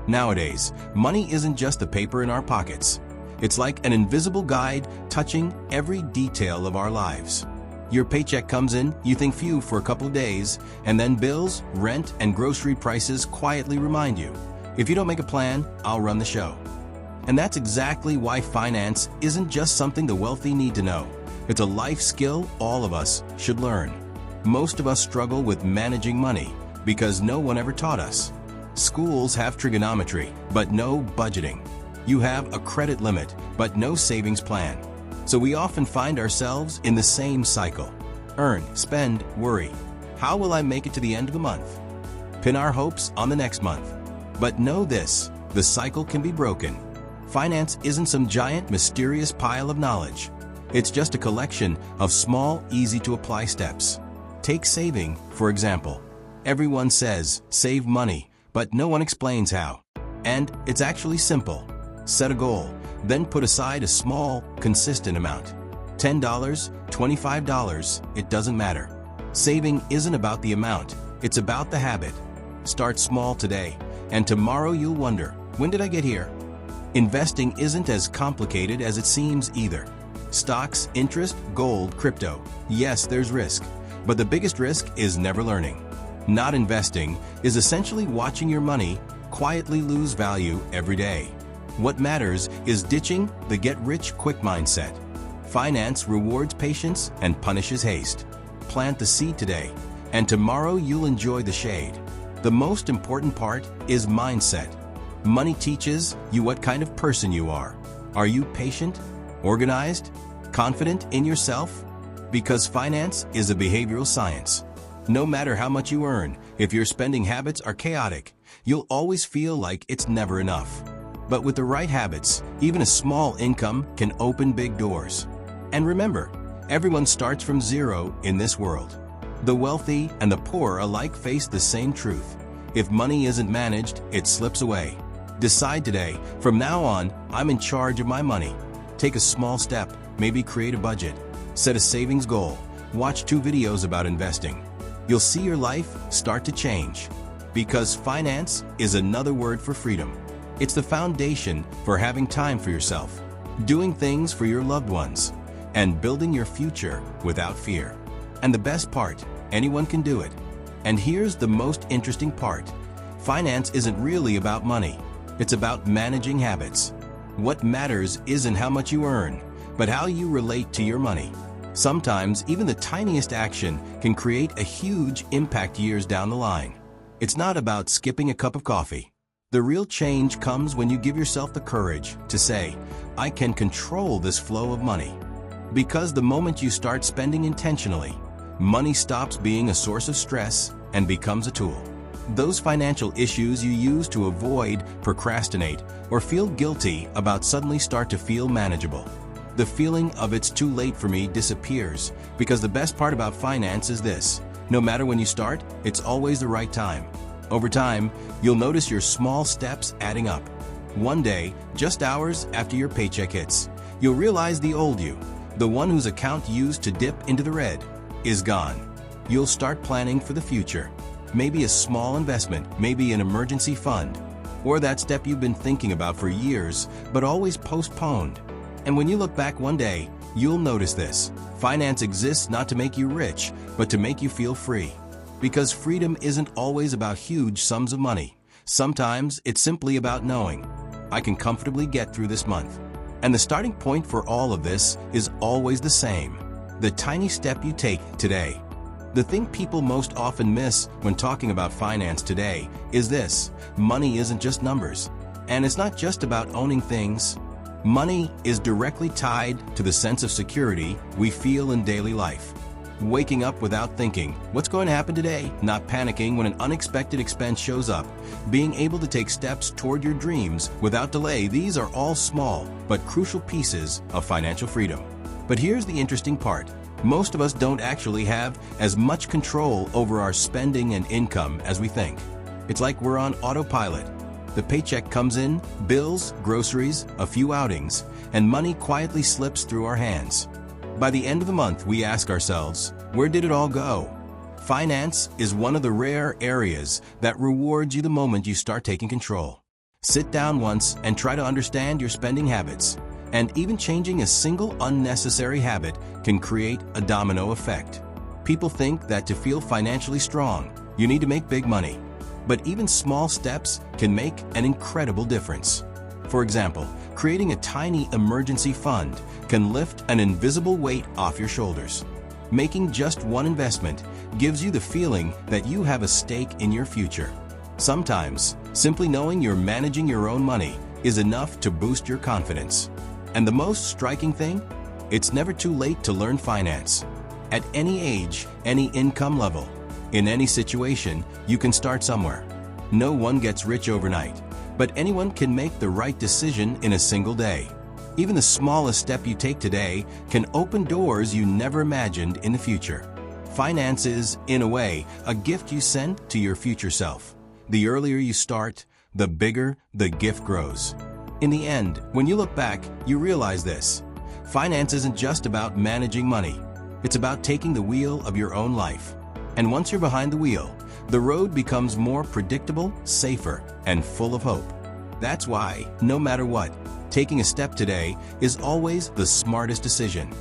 Nowadays, money isn't just the paper in our pockets. It's like an invisible guide touching every detail of our lives. Your paycheck comes in, you think phew for a couple of days, and then bills, rent, and grocery prices quietly remind you, if you don't make a plan, I'll run the show. And that's exactly why finance isn't just something the wealthy need to know. It's a life skill all of us should learn. Most of us struggle with managing money because no one ever taught us. Schools have trigonometry, but no budgeting. You have a credit limit, but no savings plan. So we often find ourselves in the same cycle. Earn, spend, worry. How will I make it to the end of the month? Pin our hopes on the next month. But know this, the cycle can be broken. Finance isn't some giant, mysterious pile of knowledge. It's just a collection of small, easy-to-apply steps. Take saving, for example. Everyone says, save money, but no one explains how. And it's actually simple. Set a goal, then put aside a small, consistent amount. $10, $25, it doesn't matter. Saving isn't about the amount, it's about the habit. Start small today, and tomorrow you'll wonder, when did I get here? Investing isn't as complicated as it seems either. Stocks, interest, gold, crypto. Yes, there's risk, but the biggest risk is never learning. Not investing is essentially watching your money quietly lose value every day. What matters is ditching the get-rich-quick mindset. Finance rewards patience and punishes haste. Plant the seed today, and tomorrow you'll enjoy the shade. The most important part is mindset. Money teaches you what kind of person you are. Are you patient, organized, confident in yourself? Because finance is a behavioral science. No matter how much you earn, if your spending habits are chaotic, you'll always feel like it's never enough. But with the right habits, even a small income can open big doors. And remember, everyone starts from zero in this world. The wealthy and the poor alike face the same truth. If money isn't managed, it slips away. Decide today, from now on, I'm in charge of my money. Take a small step, maybe create a budget. Set a savings goal. Watch 2 videos about investing. You'll see your life start to change. Because finance is another word for freedom. It's the foundation for having time for yourself, doing things for your loved ones, and building your future without fear. And the best part, anyone can do it. And here's the most interesting part. Finance isn't really about money. It's about managing habits. What matters isn't how much you earn, but how you relate to your money. Sometimes even the tiniest action can create a huge impact years down the line. It's not about skipping a cup of coffee. The real change comes when you give yourself the courage to say, I can control this flow of money. Because the moment you start spending intentionally, money stops being a source of stress and becomes a tool. Those financial issues you use to avoid, procrastinate, or feel guilty about suddenly start to feel manageable. The feeling of it's too late for me disappears because the best part about finance is this. No matter when you start, it's always the right time. Over time, you'll notice your small steps adding up. One day, just hours after your paycheck hits, you'll realize the old you, the one whose account used to dip into the red, is gone. You'll start planning for the future. Maybe a small investment, maybe an emergency fund, or that step you've been thinking about for years but always postponed. And when you look back one day, you'll notice this. Finance exists not to make you rich, but to make you feel free. Because freedom isn't always about huge sums of money. Sometimes it's simply about knowing, I can comfortably get through this month. And the starting point for all of this is always the same. The tiny step you take today. The thing people most often miss when talking about finance today is this: money isn't just numbers. And it's not just about owning things. Money is directly tied to the sense of security we feel in daily life. Waking up without thinking, what's going to happen today? Not panicking when an unexpected expense shows up. Being able to take steps toward your dreams without delay. These are all small but crucial pieces of financial freedom. But here's the interesting part. Most of us don't actually have as much control over our spending and income as we think. It's like we're on autopilot. The paycheck comes in, bills, groceries, a few outings, and money quietly slips through our hands. By the end of the month, we ask ourselves, where did it all go? Finance is one of the rare areas that rewards you the moment you start taking control. Sit down once and try to understand your spending habits. And even changing a single unnecessary habit can create a domino effect. People think that to feel financially strong, you need to make big money. But even small steps can make an incredible difference. For example, creating a tiny emergency fund can lift an invisible weight off your shoulders. Making just one investment gives you the feeling that you have a stake in your future. Sometimes, simply knowing you're managing your own money is enough to boost your confidence. And the most striking thing? It's never too late to learn finance. At any age, any income level, in any situation, you can start somewhere. No one gets rich overnight, but anyone can make the right decision in a single day. Even the smallest step you take today can open doors you never imagined in the future. Finance is, in a way, a gift you send to your future self. The earlier you start, the bigger the gift grows. In the end, when you look back, you realize this. Finance isn't just about managing money. It's about taking the wheel of your own life. And once you're behind the wheel, the road becomes more predictable, safer, and full of hope. That's why, no matter what, taking a step today is always the smartest decision.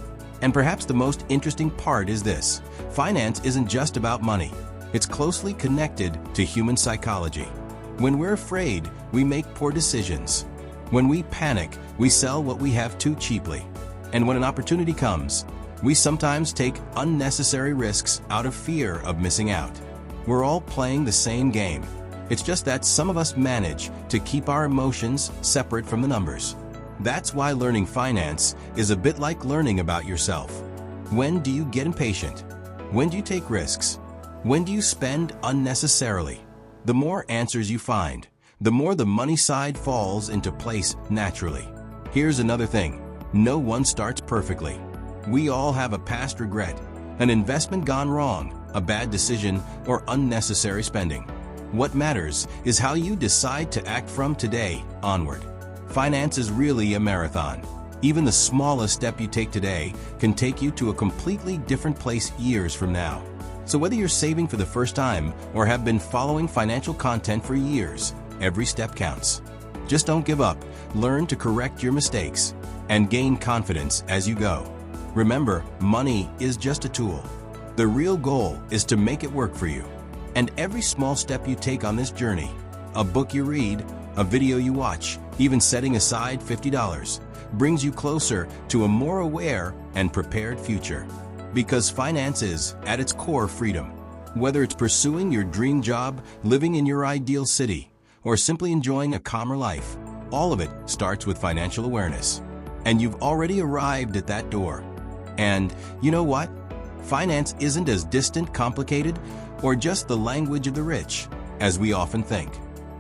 And perhaps the most interesting part is this. Finance isn't just about money. It's closely connected to human psychology. When we're afraid, we make poor decisions. When we panic, we sell what we have too cheaply. And when an opportunity comes, we sometimes take unnecessary risks out of fear of missing out. We're all playing the same game. It's just that some of us manage to keep our emotions separate from the numbers. That's why learning finance is a bit like learning about yourself. When do you get impatient? When do you take risks? When do you spend unnecessarily? The more answers you find, the more the money side falls into place naturally. Here's another thing. No one starts perfectly. We all have a past regret, an investment gone wrong, a bad decision, or unnecessary spending. What matters is how you decide to act from today onward. Finance is really a marathon. Even the smallest step you take today can take you to a completely different place years from now. So whether you're saving for the first time or have been following financial content for years, every step counts. Just don't give up, learn to correct your mistakes, and gain confidence as you go. Remember, money is just a tool. The real goal is to make it work for you. And every small step you take on this journey, a book you read, a video you watch, even setting aside $50, brings you closer to a more aware and prepared future. Because finance is, at its core, freedom. Whether it's pursuing your dream job, living in your ideal city, or simply enjoying a calmer life, all of it starts with financial awareness. And you've already arrived at that door. And you know what? Finance isn't as distant, complicated, or just the language of the rich, as we often think.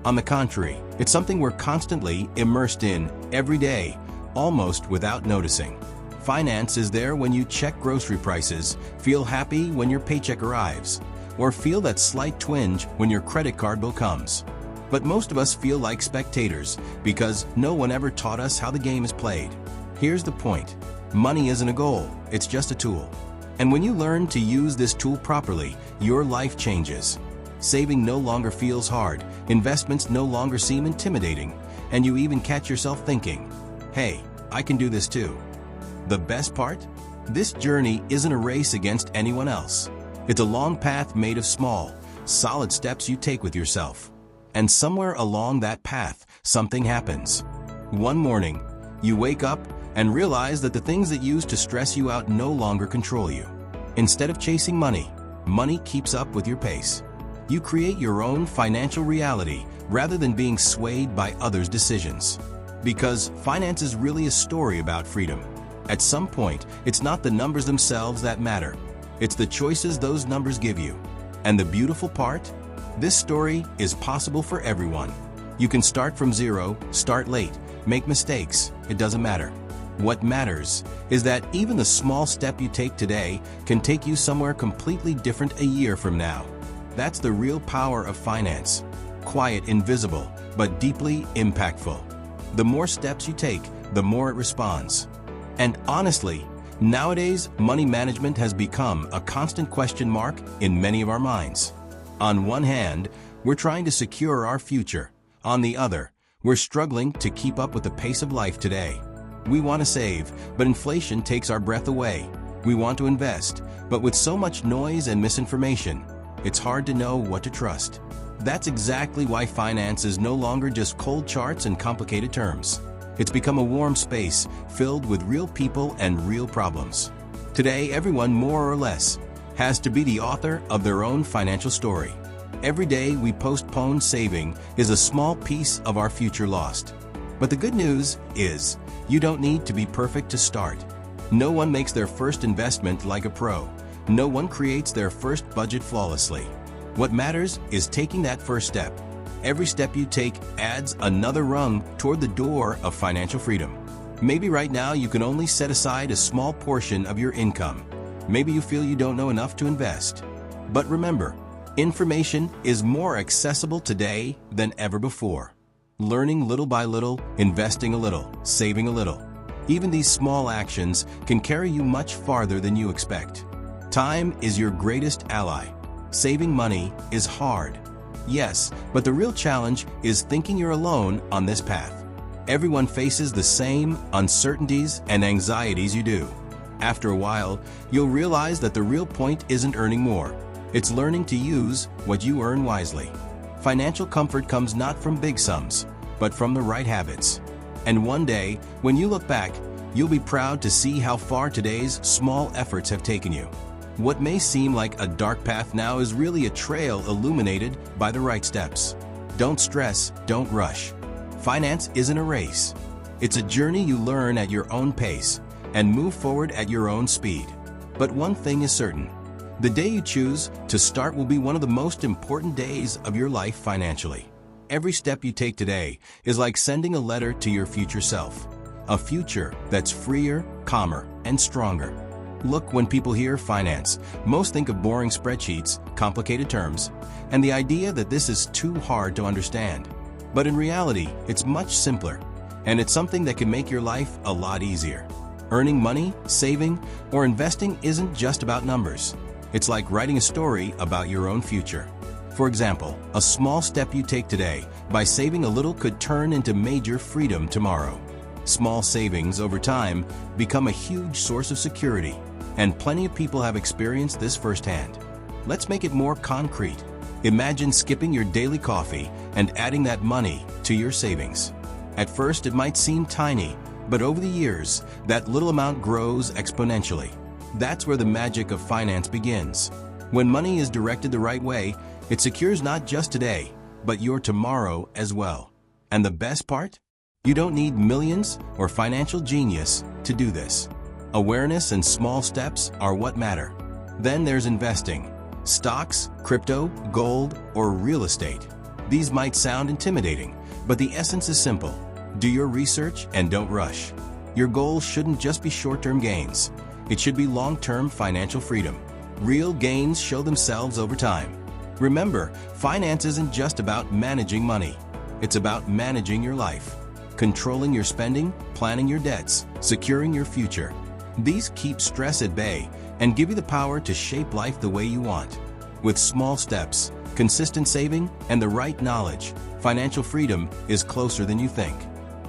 On the contrary, it's something we're constantly immersed in every day, almost without noticing. Finance is there when you check grocery prices, feel happy when your paycheck arrives, or feel that slight twinge when your credit card bill comes. But most of us feel like spectators because no one ever taught us how the game is played. Here's the point. Money isn't a goal, it's just a tool. And when you learn to use this tool properly, your life changes. Saving no longer feels hard, investments no longer seem intimidating, and you even catch yourself thinking, hey, I can do this too. The best part? This journey isn't a race against anyone else. It's a long path made of small, solid steps you take with yourself. And somewhere along that path, something happens. One morning, you wake up and realize that the things that used to stress you out no longer control you. Instead of chasing money, money keeps up with your pace. You create your own financial reality rather than being swayed by others' decisions. Because finance is really a story about freedom. At some point, it's not the numbers themselves that matter. It's the choices those numbers give you. And the beautiful part? This story is possible for everyone. You can start from zero, start late, make mistakes. It doesn't matter. What matters is that even the small step you take today can take you somewhere completely different a year from now. That's the real power of finance. Quiet, invisible, but deeply impactful. The more steps you take, the more it responds. And honestly, nowadays, money management has become a constant question mark in many of our minds. On one hand, we're trying to secure our future. On the other, We're struggling to keep up with the pace of life today. We want to save, but inflation takes our breath away. We want to invest, but with so much noise and misinformation, it's hard to know what to trust. That's exactly why finance is no longer just cold charts and complicated terms. It's become a warm space filled with real people and real problems. Today, everyone more or less has to be the author of their own financial story. Every day we postpone saving is a small piece of our future lost. But the good news is, you don't need to be perfect to start. No one makes their first investment like a pro. No one creates their first budget flawlessly. What matters is taking that first step. Every step you take adds another rung toward the door of financial freedom. Maybe right now you can only set aside a small portion of your income. Maybe you feel you don't know enough to invest. But remember, information is more accessible today than ever before. Learning little by little, investing a little, saving a little. Even these small actions can carry you much farther than you expect. Time is your greatest ally. Saving money is hard. Yes, but the real challenge is thinking you're alone on this path. Everyone faces the same uncertainties and anxieties you do. After a while, you'll realize that the real point isn't earning more. It's learning to use what you earn wisely. Financial comfort comes not from big sums, but from the right habits. And one day, when you look back, you'll be proud to see how far today's small efforts have taken you. What may seem like a dark path now is really a trail illuminated by the right steps. Don't stress, don't rush. Finance isn't a race. It's a journey you learn at your own pace and move forward at your own speed. But one thing is certain. The day you choose to start will be one of the most important days of your life financially. Every step you take today is like sending a letter to your future self. A future that's freer, calmer, and stronger. Look, when people hear finance, most think of boring spreadsheets, complicated terms, and the idea that this is too hard to understand. But in reality, it's much simpler, and it's something that can make your life a lot easier. Earning money, saving, or investing isn't just about numbers. It's like writing a story about your own future. For example, a small step you take today by saving a little could turn into major freedom tomorrow. Small savings over time become a huge source of security, and plenty of people have experienced this firsthand. Let's make it more concrete. Imagine skipping your daily coffee and adding that money to your savings. At first, it might seem tiny, but over the years, that little amount grows exponentially. That's where the magic of finance begins. When money is directed the right way, it secures not just today, but your tomorrow as well. And the best part? You don't need millions or financial genius to do this. Awareness and small steps are what matter. Then there's investing. Stocks, crypto, gold, or real estate. These might sound intimidating, but the essence is simple. Do your research and don't rush. Your goal shouldn't just be short-term gains. It should be long-term financial freedom. Real gains show themselves over time. Remember, finance isn't just about managing money. It's about managing your life. Controlling your spending, planning your debts, securing your future. These keep stress at bay and give you the power to shape life the way you want. With small steps, consistent saving, and the right knowledge, financial freedom is closer than you think.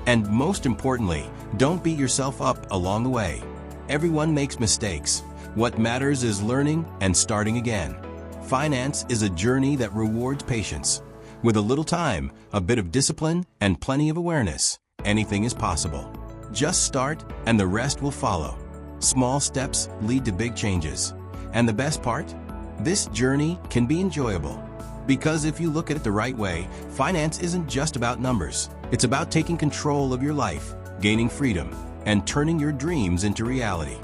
And most importantly, don't beat yourself up along the way. Everyone makes mistakes. What matters is learning and starting again. Finance is a journey that rewards patience. With a little time, a bit of discipline, and plenty of awareness, anything is possible. Just start and the rest will follow. Small steps lead to big changes. And the best part? This journey can be enjoyable. Because if you look at it the right way, finance isn't just about numbers. It's about taking control of your life, gaining freedom, and turning your dreams into reality.